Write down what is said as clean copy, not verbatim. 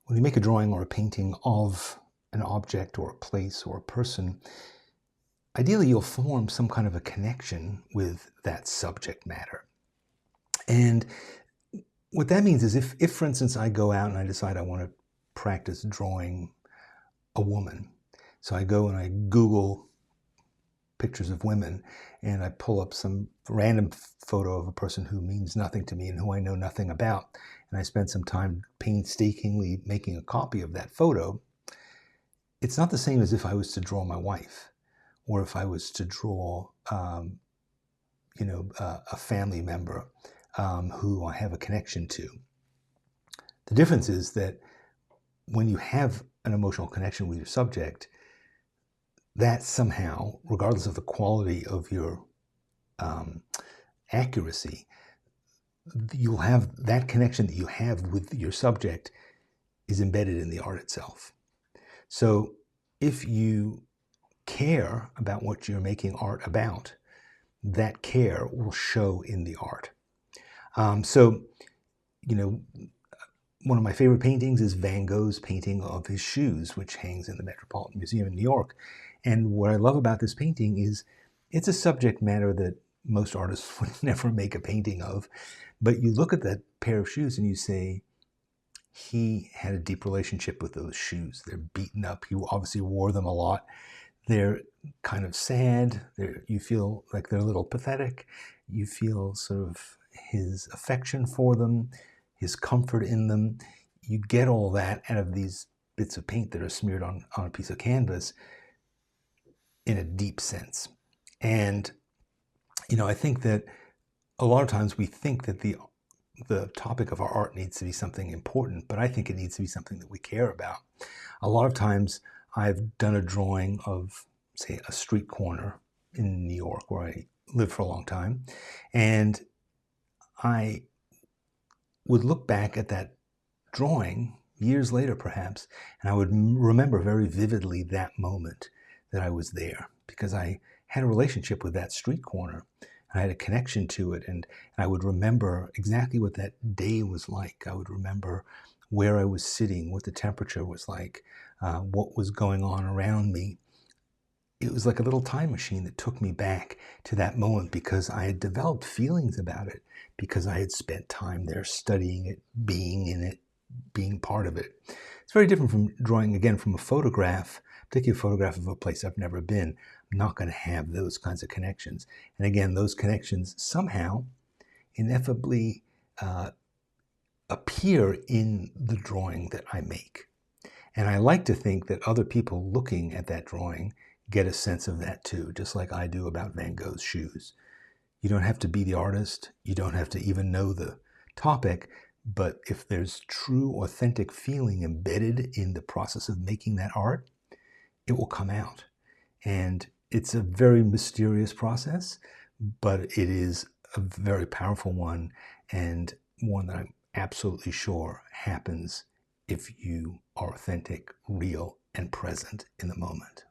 when you make a drawing or a painting of an object or a place or a person, ideally you'll form some kind of a connection with that subject matter. And what that means is if for instance, I go out and I decide I want to practice drawing a woman. So I go and I Google pictures of women and I pull up some random photo of a person who means nothing to me and who I know nothing about. And I spend some time painstakingly making a copy of that photo. It's not the same as if I was to draw my wife or if I was to draw, a family member who I have a connection to. The difference is that when you have an emotional connection with your subject, that somehow, regardless of the quality of your accuracy, you'll have that connection that you have with your subject is embedded in the art itself. So if you care about what you're making art about, that care will show in the art. One of my favorite paintings is Van Gogh's painting of his shoes, which hangs in the Metropolitan Museum in New York. And what I love about this painting is it's a subject matter that most artists would never make a painting of. But you look at that pair of shoes and you say, he had a deep relationship with those shoes. They're beaten up. He obviously wore them a lot. They're kind of sad. You feel like they're a little pathetic. You feel sort of his affection for them, his comfort in them. You get all that out of these bits of paint that are smeared on a piece of canvas in a deep sense. And, I think that a lot of times we think that the topic of our art needs to be something important, but I think it needs to be something that we care about. A lot of times I've done a drawing of, say, a street corner in New York where I lived for a long time, and I would look back at that drawing years later perhaps, and I would remember very vividly that moment that I was there because I had a relationship with that street corner. I had a connection to it, and I would remember exactly what that day was like. I would remember where I was sitting, what the temperature was like, what was going on around me. It was like a little time machine that took me back to that moment because I had developed feelings about it, because I had spent time there studying it, being in it, being part of it. It's very different from drawing, again, from a photograph, particularly a photograph of a place I've never been. I'm not going to have those kinds of connections. And again, those connections somehow ineffably appear in the drawing that I make. And I like to think that other people looking at that drawing get a sense of that too, just like I do about Van Gogh's shoes. You don't have to be the artist. You don't have to even know the topic. But if there's true, authentic feeling embedded in the process of making that art, it will come out. And it's a very mysterious process, but it is a very powerful one, and one that I'm absolutely sure happens if you are authentic, real, and present in the moment.